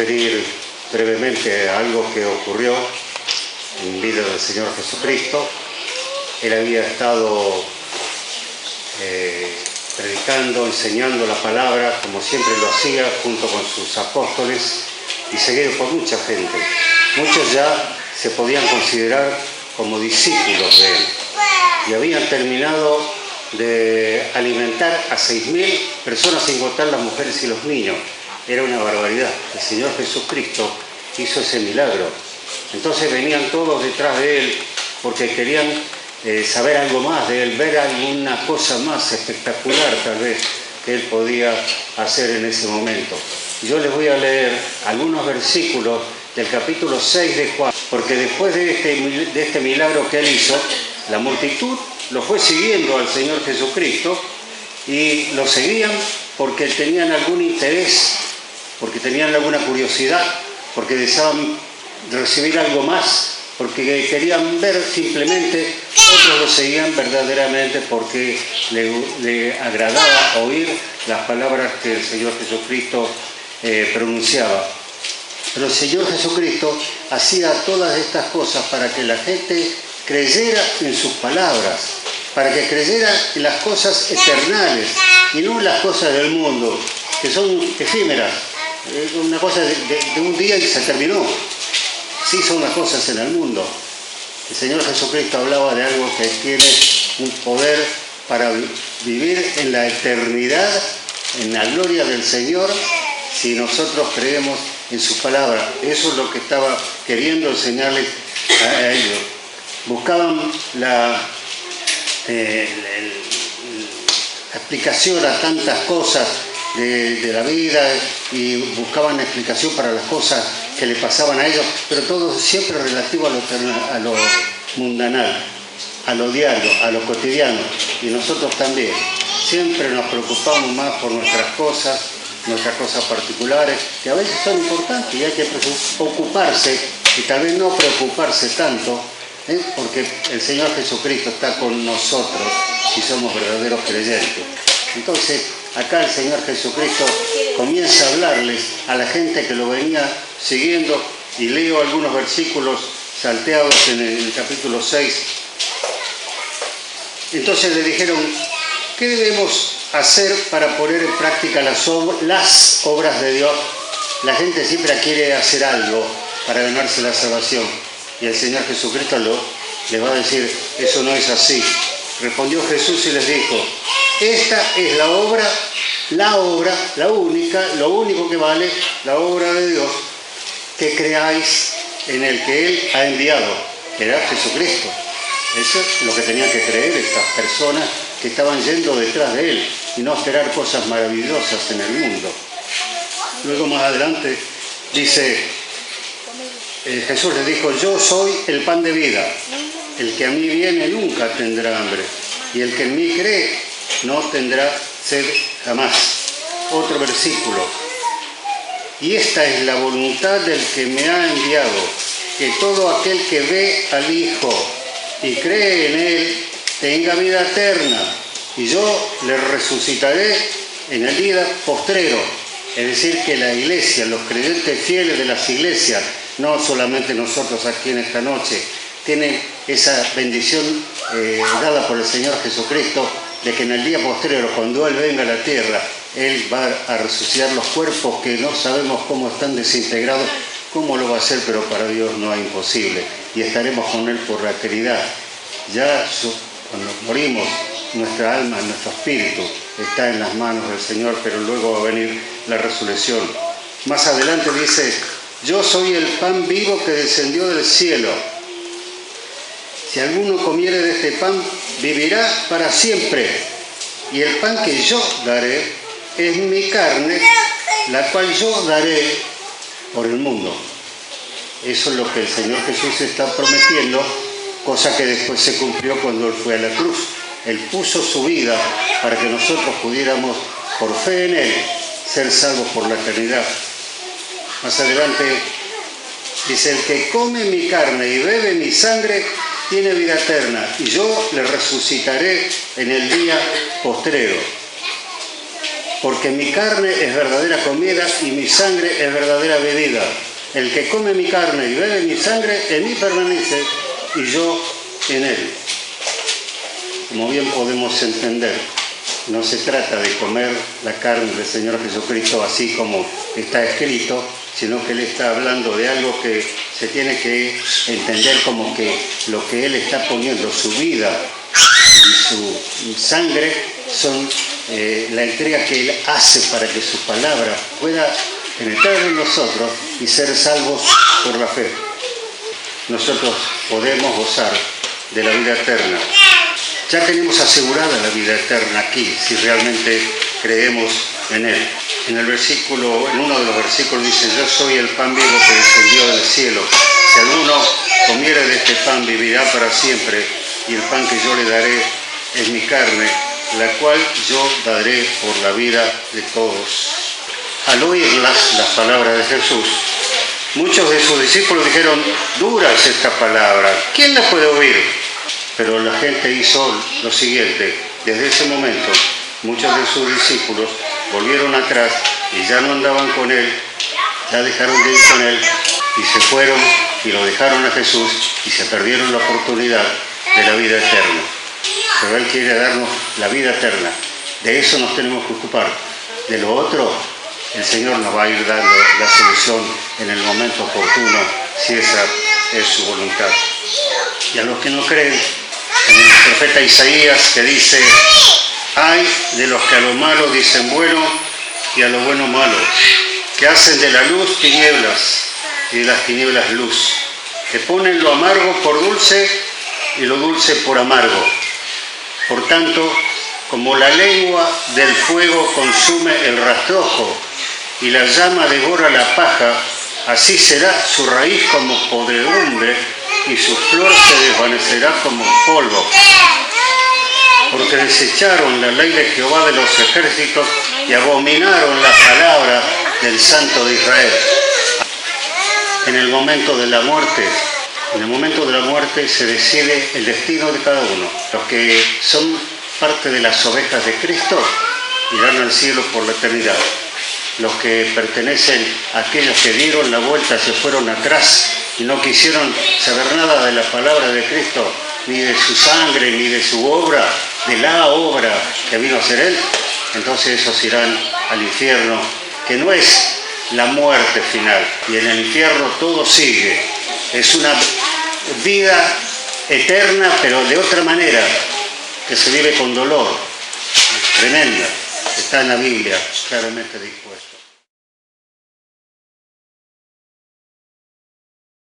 referir brevemente a algo que ocurrió en vida del Señor Jesucristo. Él había estado predicando, enseñando la palabra, como siempre lo hacía, junto con sus apóstoles, y seguido por mucha gente. Muchos ya se podían considerar como discípulos de él, y habían terminado de alimentar a 6.000 personas, sin contar las mujeres y los niños. Era una barbaridad. El Señor Jesucristo hizo ese milagro. Entonces venían todos detrás de él porque querían saber algo más de él, ver alguna cosa más espectacular tal vez que él podía hacer en ese momento. Yo les voy a leer algunos versículos del capítulo 6 de Juan, porque después de este milagro que él hizo, la multitud lo fue siguiendo al Señor Jesucristo, y lo seguían porque tenían algún interés, porque tenían alguna curiosidad, porque deseaban recibir algo más, porque querían ver simplemente. Otros lo seguían verdaderamente porque le agradaba oír las palabras que el Señor Jesucristo pronunciaba. Pero el Señor Jesucristo hacía todas estas cosas para que la gente creyera en sus palabras, para que creyera en las cosas eternales y no en las cosas del mundo, que son efímeras, una cosa de un día y se terminó. Sí son las cosas en el mundo. El Señor Jesucristo hablaba de algo que tiene un poder para vivir en la eternidad, en la gloria del Señor, si nosotros creemos en su palabra. Eso es lo que estaba queriendo enseñarles a ellos. Buscaban la explicación a tantas cosas de la vida, y buscaban explicación para las cosas que le pasaban a ellos, pero todo siempre relativo a lo mundanal, a lo diario, a lo cotidiano. Y nosotros también siempre nos preocupamos más por nuestras cosas particulares, que a veces son importantes y hay que ocuparse, y tal vez no preocuparse tanto, porque el Señor Jesucristo está con nosotros si somos verdaderos creyentes. Entonces, acá el Señor Jesucristo comienza a hablarles a la gente que lo venía siguiendo, y leo algunos versículos salteados en el capítulo 6. Entonces le dijeron: ¿qué debemos hacer para poner en práctica las obras de Dios? La gente siempre quiere hacer algo para ganarse la salvación, y el Señor Jesucristo les va a decir: eso no es así. Respondió Jesús y les dijo: esta es la única, lo único que vale, la obra de Dios, que creáis en el que Él ha enviado, que era Jesucristo. Eso es lo que tenían que creer estas personas que estaban yendo detrás de Él, y no esperar cosas maravillosas en el mundo. Luego más adelante dice, Jesús les dijo: yo soy el pan de vida, el que a mí viene nunca tendrá hambre, y el que en mí cree no tendrá sed jamás. Otro versículo: y esta es la voluntad del que me ha enviado, que todo aquel que ve al Hijo y cree en Él tenga vida eterna, y yo le resucitaré en el día postrero. Es decir, que la iglesia, los creyentes fieles de las iglesias, no solamente nosotros aquí en esta noche, tienen esa bendición dada por el Señor Jesucristo, de que en el día postrero, cuando Él venga a la tierra, Él va a resucitar los cuerpos que no sabemos cómo están desintegrados, cómo lo va a hacer, pero para Dios no es imposible, y estaremos con Él por la eternidad. Ya cuando morimos, nuestra alma, nuestro espíritu está en las manos del Señor, pero luego va a venir la resurrección. Más adelante dice: yo soy el pan vivo que descendió del cielo. Si alguno comiere de este pan, vivirá para siempre. Y el pan que yo daré es mi carne, la cual yo daré por el mundo. Eso es lo que el Señor Jesús está prometiendo, cosa que después se cumplió cuando Él fue a la cruz. Él puso su vida para que nosotros pudiéramos, por fe en Él, ser salvos por la eternidad. Más adelante dice: el que come mi carne y bebe mi sangre tiene vida eterna, y yo le resucitaré en el día postrero. porque mi carne es verdadera comida y mi sangre es verdadera bebida. El que come mi carne y bebe mi sangre, en mí permanece y yo en él. Como bien podemos entender, no se trata de comer la carne del Señor Jesucristo así como está escrito, sino que Él está hablando de algo que se tiene que entender como que lo que Él está poniendo, su vida y su sangre, son la entrega que Él hace para que su palabra pueda penetrar en nosotros y ser salvos por la fe. Nosotros podemos gozar de la vida eterna. Ya tenemos asegurada la vida eterna aquí, si realmente creemos en Él. En uno de los versículos dice: yo soy el pan vivo que descendió del cielo. Si alguno comiere de este pan, vivirá para siempre, y el pan que yo le daré es mi carne, la cual yo daré por la vida de todos. Al oír las palabras de Jesús, muchos de sus discípulos dijeron: dura es esta palabra, ¿quién la puede oír? Pero la gente hizo lo siguiente: desde ese momento muchos de sus discípulos volvieron atrás y ya no andaban con Él, ya dejaron de ir con Él y se fueron y lo dejaron a Jesús y se perdieron la oportunidad de la vida eterna. Pero Él quiere darnos la vida eterna, de eso nos tenemos que ocupar. De lo otro, el Señor nos va a ir dando la solución en el momento oportuno, si esa es su voluntad. Y a los que no creen, el profeta Isaías, que dice: ay de los que a lo malo dicen bueno y a lo bueno malo, que hacen de la luz tinieblas y de las tinieblas luz, que ponen lo amargo por dulce y lo dulce por amargo. Por tanto, como la lengua del fuego consume el rastrojo y la llama devora la paja, así será su raíz como podredumbre y su flor se desvanecerá como polvo. Porque desecharon la ley de Jehová de los ejércitos y abominaron la palabra del Santo de Israel. En el momento de la muerte se decide el destino de cada uno. Los que son parte de las ovejas de Cristo irán al cielo por la eternidad. Los que pertenecen a aquellos que dieron la vuelta, se fueron atrás y no quisieron saber nada de la palabra de Cristo, ni de su sangre, ni de su obra, de la obra que vino a hacer Él, entonces esos irán al infierno, que no es la muerte final. Y en el infierno todo sigue. Es una vida eterna, pero de otra manera, que se vive con dolor, tremenda. Está en la Biblia, claramente dispuesta.